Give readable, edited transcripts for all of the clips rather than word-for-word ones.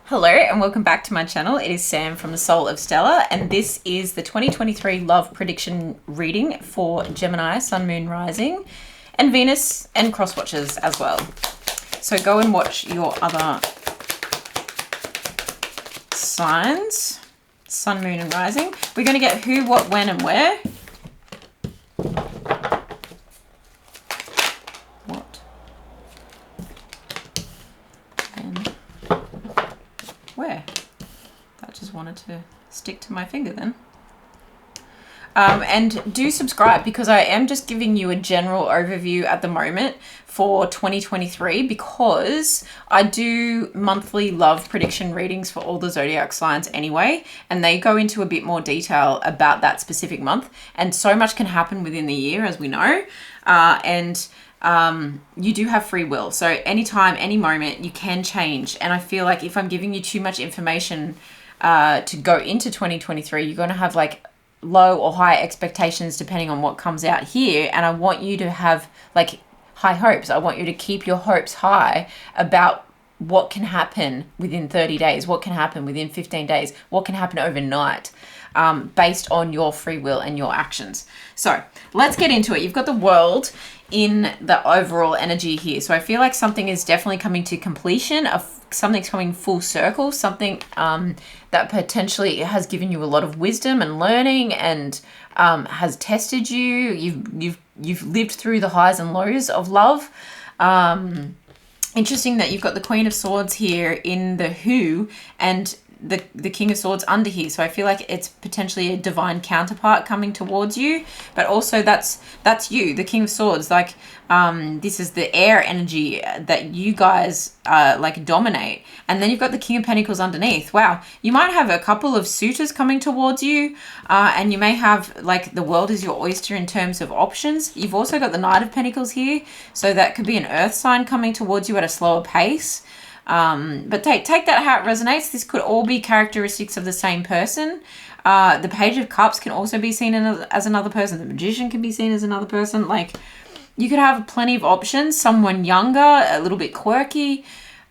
Hello and welcome back to my channel. It is Sam from the Soul of Stella, and this is the 2023 love prediction reading for Gemini, Sun, Moon, Rising, and Venus, and cross watchers as well. So go and watch your other signs, Sun, Moon, and Rising. We're going to get who, what, when, and where. What? And where? That just wanted to stick to my finger then. And do subscribe, because I am just giving you a general overview at the moment for 2023, because I do monthly love prediction readings for all the zodiac signs anyway, and they go into a bit more detail about that specific month, and so much can happen within the year, as we know, you do have free will. So anytime, any moment, you can change. And I feel like if I'm giving you too much information to go into 2023, you're going to have like low or high expectations depending on what comes out here. And I want you to have like high hopes. I want you to keep your hopes high about what can happen within 30 days, what can happen within 15 days, what can happen overnight, based on your free will and your actions. So let's get into it. You've got the world in the overall energy here. So I feel like something is definitely coming to completion, something's coming full circle, something that potentially has given you a lot of wisdom and learning, and has tested you. You've lived through the highs and lows of love. Interesting that you've got the Queen of Swords here in the Who, and the King of Swords under here. So I feel like it's potentially a divine counterpart coming towards you, but also that's you, the King of Swords. Like this is the air energy that you guys like dominate. And then you've got the King of Pentacles underneath. Wow, you might have a couple of suitors coming towards you, and you may have like the world is your oyster in terms of options. You've also got the Knight of Pentacles here, so that could be an earth sign coming towards you at a slower pace. But take that how it resonates. This could all be characteristics of the same person. The Page of Cups can also be seen as another person. The Magician can be seen as another person. Like, you could have plenty of options. Someone younger, a little bit quirky.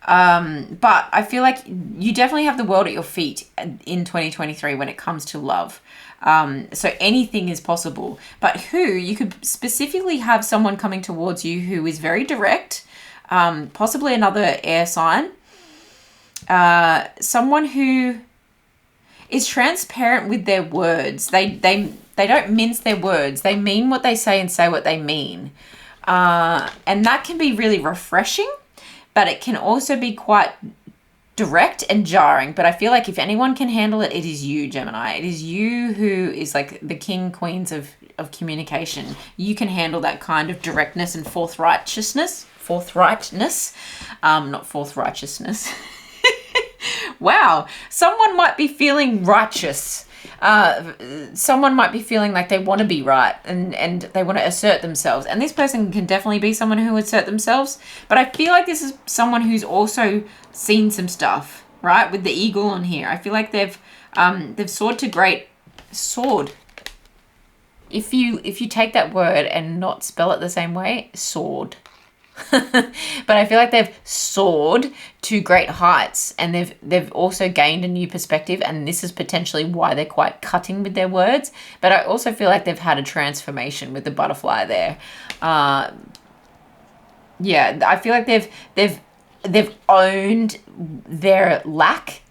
But I feel like you definitely have the world at your feet in 2023 when it comes to love. So anything is possible. But you could specifically have someone coming towards you who is very direct. Possibly another air sign, someone who is transparent with their words. They don't mince their words. They mean what they say and say what they mean. And that can be really refreshing, but it can also be quite direct and jarring. But I feel like if anyone can handle it, it is you, Gemini. It is you who is like the king, queens of communication. You can handle that kind of directness and forthrightness, not forthrighteousness. Wow, someone might be feeling righteous. Someone might be feeling like they want to be right, and they want to assert themselves. And this person can definitely be someone who assert themselves. But I feel like this is someone who's also seen some stuff, right? With the eagle on here, I feel like they've soared to great sword. If you take that word and not spell it the same way, sword. But I feel like they've soared to great heights, and they've also gained a new perspective, and this is potentially why they're quite cutting with their words. But I also feel like they've had a transformation with the butterfly there. Yeah, I feel like they've owned their lack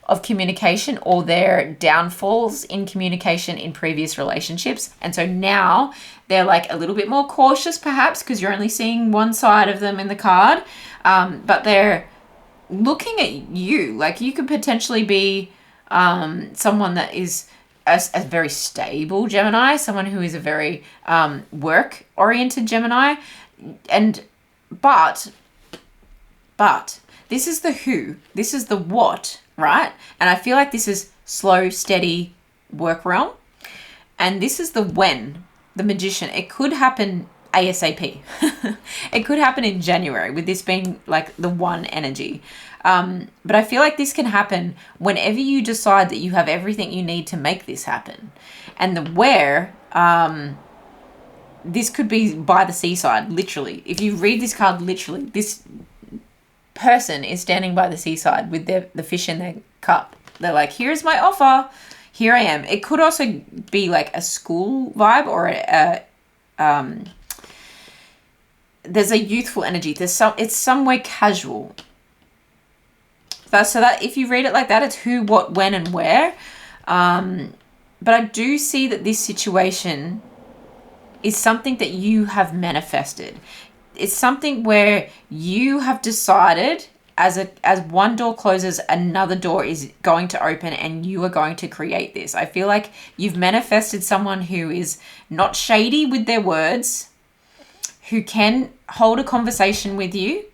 of communication or their downfalls in communication in previous relationships. And so now they're like a little bit more cautious, perhaps, because you're only seeing one side of them in the card. But they're looking at you. Like, you could potentially be someone that is a very stable Gemini, someone who is a very work-oriented Gemini. But this is the who, this is the what, right? And I feel like this is slow, steady work realm. And this is the when, the Magician. It could happen ASAP. It could happen in January, with this being like the one energy. But I feel like this can happen whenever you decide that you have everything you need to make this happen. And the where, this could be by the seaside, literally. If you read this card literally, this person is standing by the seaside with the fish in their cup. They're like, here's my offer. Here I am. It could also be like a school vibe or there's a youthful energy. It's somewhere casual. So that if you read it like that, it's who, what, when, and where. But I do see that this situation is something that you have manifested. It's something where you have decided as one door closes, another door is going to open and you are going to create this. I feel like you've manifested someone who is not shady with their words, who can hold a conversation with you.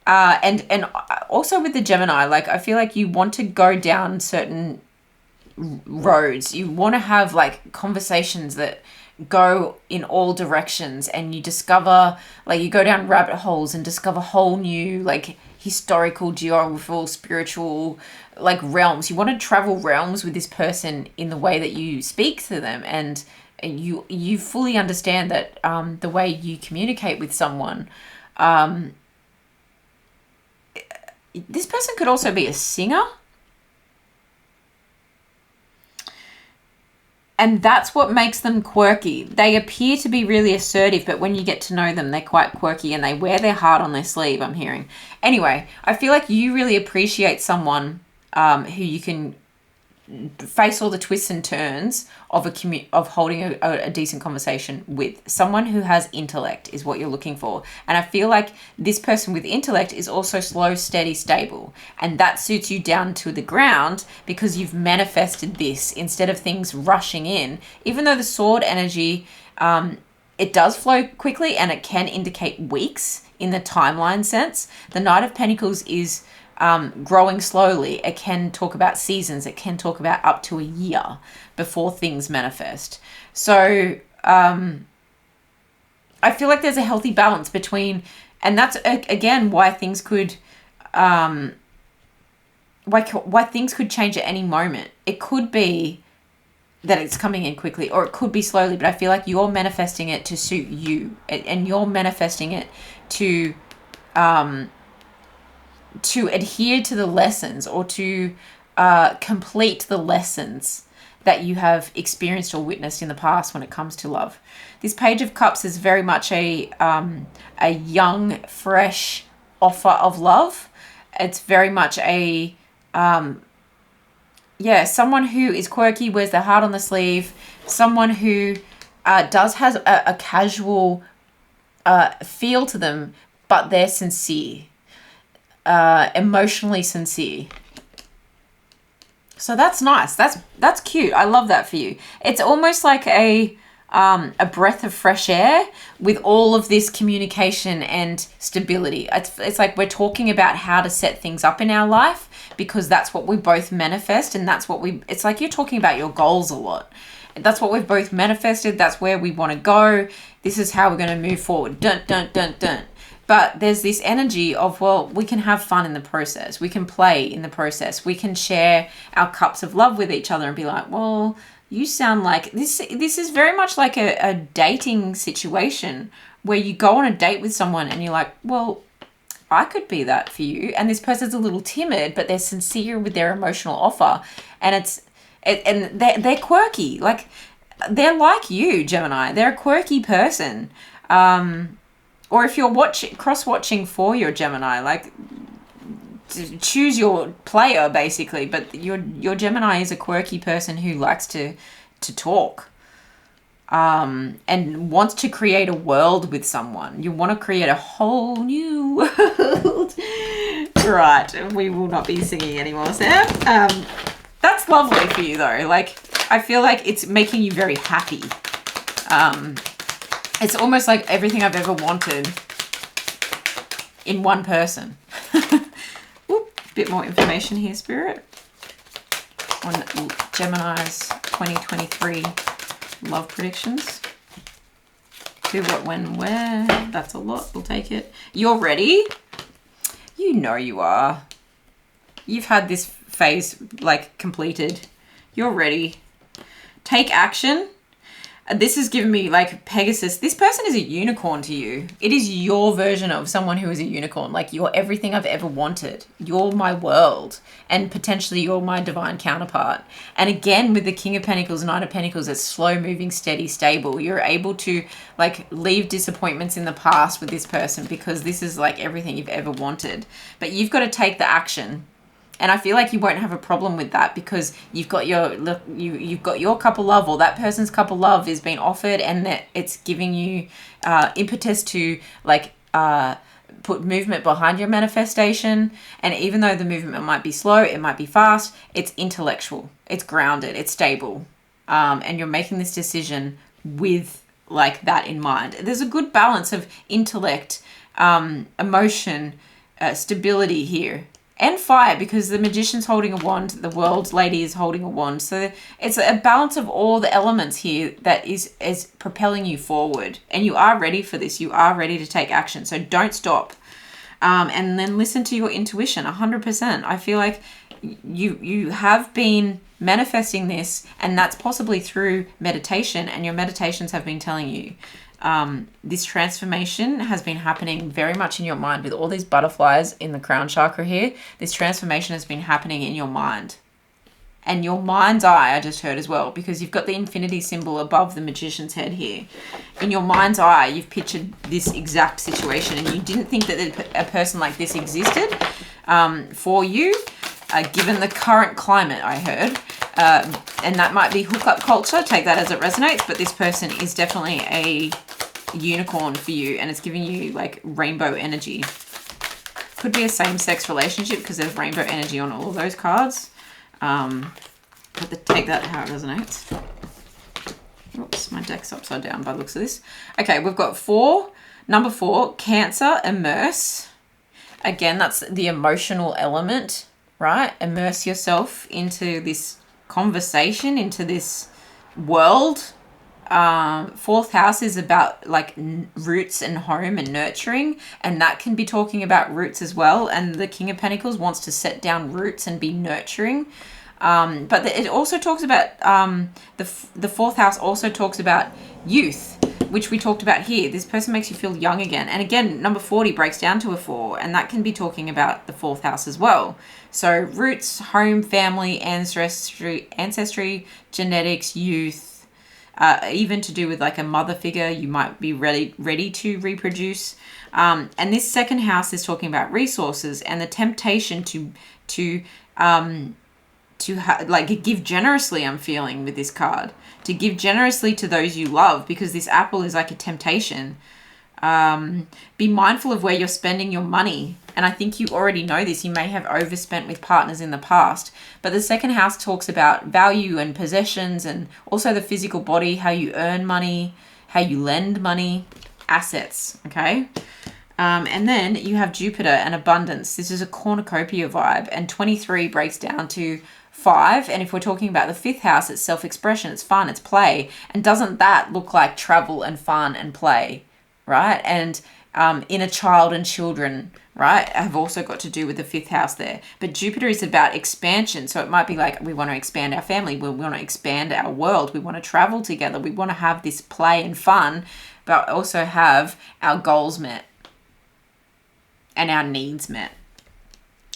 And also with the Gemini, like I feel like you want to go down certain roads. You want to have like conversations that go in all directions, and you discover, like you go down rabbit holes and discover whole new like historical, geographical, spiritual like realms. You want to travel realms with this person in the way that you speak to them, and you fully understand that the way you communicate with someone. This person could also be a singer. And that's what makes them quirky. They appear to be really assertive, but when you get to know them, they're quite quirky and they wear their heart on their sleeve, I'm hearing. Anyway, I feel like you really appreciate someone who you can face all the twists and turns of holding a decent conversation with. Someone who has intellect is what you're looking for. And I feel like this person with intellect is also slow, steady, stable. And that suits you down to the ground because you've manifested this instead of things rushing in. Even though the sword energy, it does flow quickly and it can indicate weeks in the timeline sense. The Knight of Pentacles is growing slowly. It can talk about seasons. It can talk about up to a year before things manifest. So I feel like there's a healthy balance between, and that's again why things could why things could change at any moment. It could be that it's coming in quickly, or it could be slowly, but I feel like you're manifesting it to suit you, and you're manifesting it to adhere to the lessons, or to complete the lessons that you have experienced or witnessed in the past when it comes to love. This Page of Cups is very much a young, fresh offer of love. It's very much a, someone who is quirky, wears their heart on the sleeve, someone who has a casual feel to them, but they're sincere. Emotionally sincere. So that's nice. That's cute. I love that for you. It's almost like a breath of fresh air with all of this communication and stability. It's like we're talking about how to set things up in our life because that's what we both manifest, and it's like you're talking about your goals a lot. That's what we've both manifested. That's where we want to go. This is how we're going to move forward. Dun, dun, dun, dun. But there's this energy of, well, we can have fun in the process. We can play in the process. We can share our cups of love with each other and be like, well, you sound like this. This is very much like a dating situation where you go on a date with someone and you're like, well, I could be that for you. And this person's a little timid, but they're sincere with their emotional offer. And they're quirky. Like, they're like you, Gemini. They're a quirky person. Or if you're cross-watching for your Gemini, like choose your player basically, but your Gemini is a quirky person who likes to talk and wants to create a world with someone. You want to create a whole new world. Right, we will not be singing anymore, Sam. That's lovely for you though. Like, I feel like it's making you very happy. It's almost like everything I've ever wanted in one person. Oop, bit more information here, Spirit, on Gemini's 2023 love predictions. Who, what, when, where. That's a lot. We'll take it. You're ready? You know you are. You've had this phase, like, completed. You're ready. Take action. This has given me like Pegasus. This person is a unicorn to you. It is your version of someone who is a unicorn. Like, you're everything I've ever wanted. You're my world. And potentially you're my divine counterpart. And again, with the King of Pentacles, Knight of Pentacles, it's slow moving, steady, stable. You're able to like leave disappointments in the past with this person because this is like everything you've ever wanted. But you've got to take the action. And I feel like you won't have a problem with that because you've got your cup of love, or that person's cup of love is being offered, and that it's giving you impetus to like put movement behind your manifestation. And even though the movement might be slow, it might be fast, it's intellectual, it's grounded, it's stable, and you're making this decision with like that in mind. There's a good balance of intellect, emotion, stability here. And fire, because the Magician's holding a wand, the World's Lady is holding a wand. So it's a balance of all the elements here that is propelling you forward. And you are ready for this. You are ready to take action. So don't stop. And then listen to your intuition 100%. I feel like you have been manifesting this, and that's possibly through meditation, and your meditations have been telling you. This transformation has been happening very much in your mind with all these butterflies in the crown chakra here. This transformation has been happening in your mind. And your mind's eye, I just heard as well, because you've got the infinity symbol above the Magician's head here. In your mind's eye, you've pictured this exact situation, and you didn't think that a person like this existed for you, given the current climate, I heard. And that might be hookup culture. Take that as it resonates. But this person is definitely a unicorn for you, and it's giving you like rainbow energy. Could be a same-sex relationship because there's rainbow energy on all of those cards. But take that how it resonates. Oops, my deck's upside down by the looks of this. Okay, we've got number 4, Cancer, immerse. Again, that's the emotional element, right? Immerse yourself into this conversation, into this world. 4th house is about like roots and home and nurturing, and that can be talking about roots as well. And the King of Pentacles wants to set down roots and be nurturing. But it also talks about the 4th house also talks about youth, which we talked about here. This person makes you feel young again. And again, number 40 breaks down to a 4, and that can be talking about the 4th house as well. So roots, home, family, ancestry, genetics, youth, even to do with like a mother figure. You might be ready to reproduce. And this 2nd house is talking about resources and the temptation to give generously. I'm feeling with this card, to give generously to those you love, because this apple is like a temptation. Be mindful of where you're spending your money. And I think you already know this. You may have overspent with partners in the past. But the 2nd house talks about value and possessions, and also the physical body, how you earn money, how you lend money, assets, okay? And then you have Jupiter and abundance. This is a cornucopia vibe. And 23 breaks down to 5. And if we're talking about the 5th house, it's self-expression, it's fun, it's play. And doesn't that look like travel and fun and play, right? And inner child and children, right, have also got to do with the 5th house there. But Jupiter is about expansion. So it might be like we want to expand our family. We want to expand our world. We want to travel together. We want to have this play and fun, but also have our goals met and our needs met.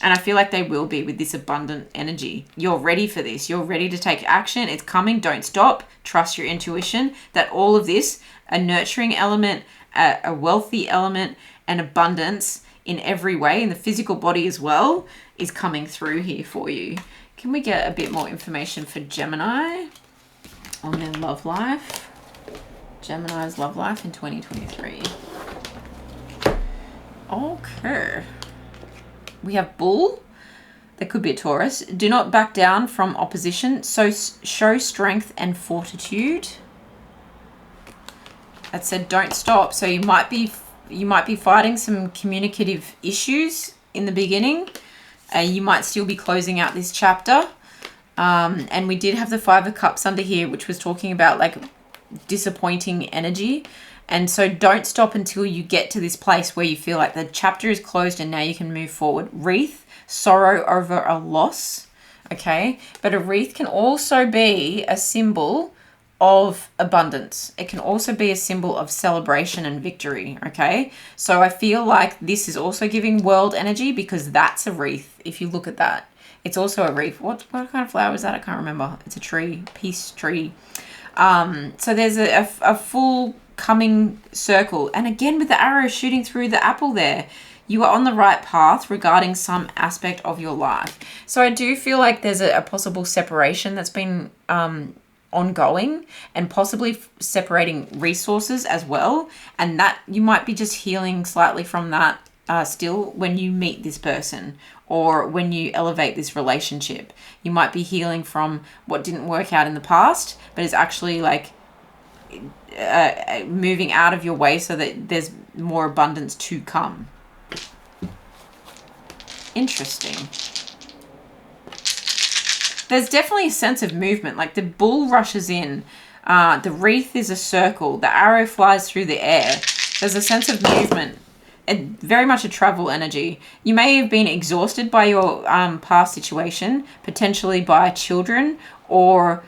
And I feel like they will be with this abundant energy. You're ready for this. You're ready to take action. It's coming. Don't stop. Trust your intuition that all of this, a nurturing element, a wealthy element, and abundance in every way, in the physical body as well, is coming through here for you. Can we get a bit more information for Gemini on their love life? Gemini's love life in 2023. Okay. We have Bull. That could be a Taurus. Do not back down from opposition. So show strength and fortitude. That said, don't stop. So you might be fighting some communicative issues in the beginning. You might still be closing out this chapter. And we did have the 5 of Cups under here, which was talking about like disappointing energy. And so don't stop until you get to this place where you feel like the chapter is closed and now you can move forward. Wreath, sorrow over a loss, okay? But a wreath can also be a symbol of abundance. It can also be a symbol of celebration and victory, okay? So I feel like this is also giving world energy, because that's a wreath. If you look at that, it's also a wreath. What kind of flower is that? I can't remember. It's a tree, peace tree. So there's a full coming circle. And again, with the arrow shooting through the apple there, you are on the right path regarding some aspect of your life. So I do feel like there's a possible separation that's been ongoing, and possibly separating resources as well. And that you might be just healing slightly from that still when you meet this person, or when you elevate this relationship. You might be healing from what didn't work out in the past, but is actually like moving out of your way so that there's more abundance to come. Interesting. There's definitely a sense of movement. Like the bull rushes in. The wreath is a circle. The arrow flies through the air. There's a sense of movement. Very much a travel energy. You may have been exhausted by your past situation, potentially by children, or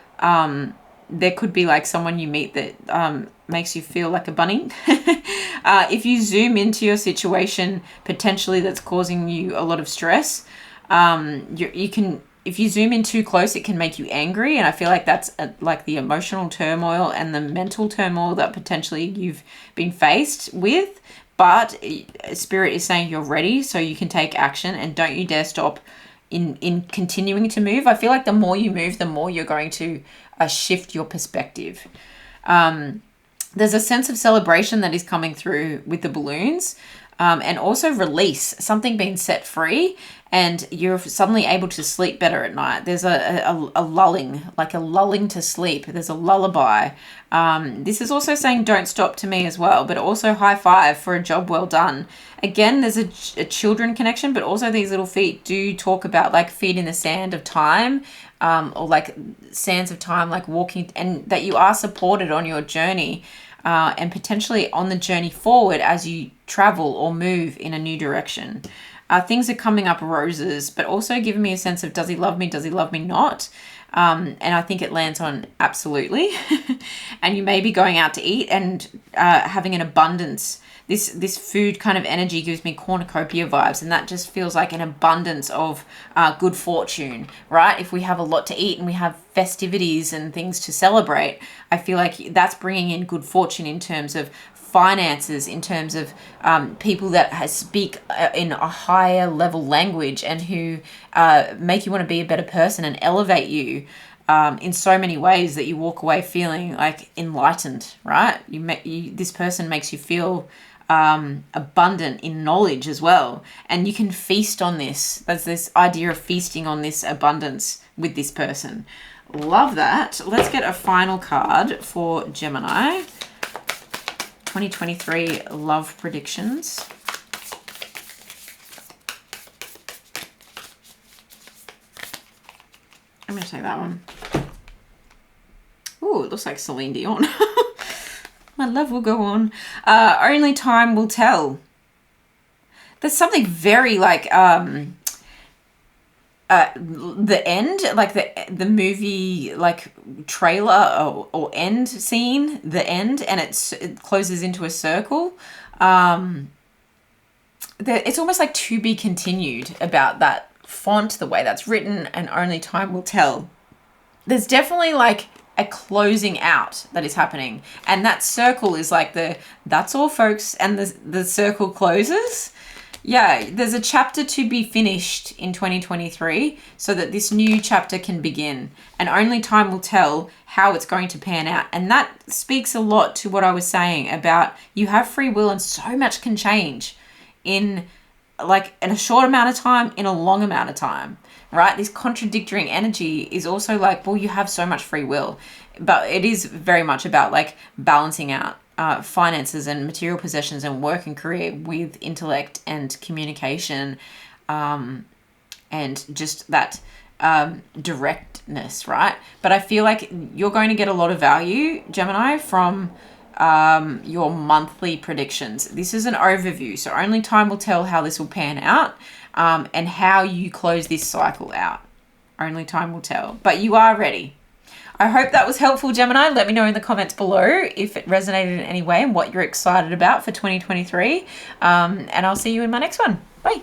there could be like someone you meet that makes you feel like a bunny. If you zoom into your situation, potentially that's causing you a lot of stress, you can, if you zoom in too close, it can make you angry. And I feel like that's like the emotional turmoil and the mental turmoil that potentially you've been faced with. But Spirit is saying you're ready, so you can take action, and don't you dare stop in continuing to move. I feel like the more you move, the more you're going to shift your perspective. There's a sense of celebration that is coming through with the balloons, and also release, something being set free, and you're suddenly able to sleep better at night. There's a lulling, like a lulling to sleep. There's a lullaby. This is also saying don't stop to me as well, but also high five for a job well done. Again, there's a children connection, but also these little feet do talk about like feet in the sand of time, or like sands of time, like walking, and that you are supported on your journey, and potentially on the journey forward as you travel or move in a new direction. Things are coming up roses, but also giving me a sense of, does he love me? Does he love me not? And I think it lands on absolutely. And you may be going out to eat and having an abundance. This food kind of energy gives me cornucopia vibes, and that just feels like an abundance of good fortune, right? If we have a lot to eat and we have festivities and things to celebrate, I feel like that's bringing in good fortune in terms of finances, in terms of people that speak in a higher level language, and who make you want to be a better person and elevate you in so many ways that you walk away feeling like enlightened, right? This person makes you feel abundant in knowledge as well, and you can feast on this. There's this idea of feasting on this abundance with this person. Love that. Let's get a final card for Gemini 2023 love predictions. I'm going to take that one. Ooh, it looks like Celine Dion. My love will go on. Only time will tell. There's something very like the end, like the movie like trailer or end scene, the end, and it closes into a circle. It's almost like to be continued about that font, the way that's written, and only time will tell. There's definitely like a closing out that is happening, and that circle is like that's all, folks, and the circle closes. Yeah, there's a chapter to be finished in 2023 so that this new chapter can begin, and only time will tell how it's going to pan out. And that speaks a lot to what I was saying about you have free will, and so much can change in a short amount of time, in a long amount of time, right? This contradictory energy is also like, well, you have so much free will, but it is very much about like balancing out finances and material possessions and work and career with intellect and communication, and just that directness, right? But I feel like you're going to get a lot of value, Gemini, from your monthly predictions. This is an overview, so only time will tell how this will pan out, and how you close this cycle out. Only time will tell, but you are ready. I hope that was helpful, Gemini. Let me know in the comments below if it resonated in any way and what you're excited about for 2023. And I'll see you in my next one. Bye.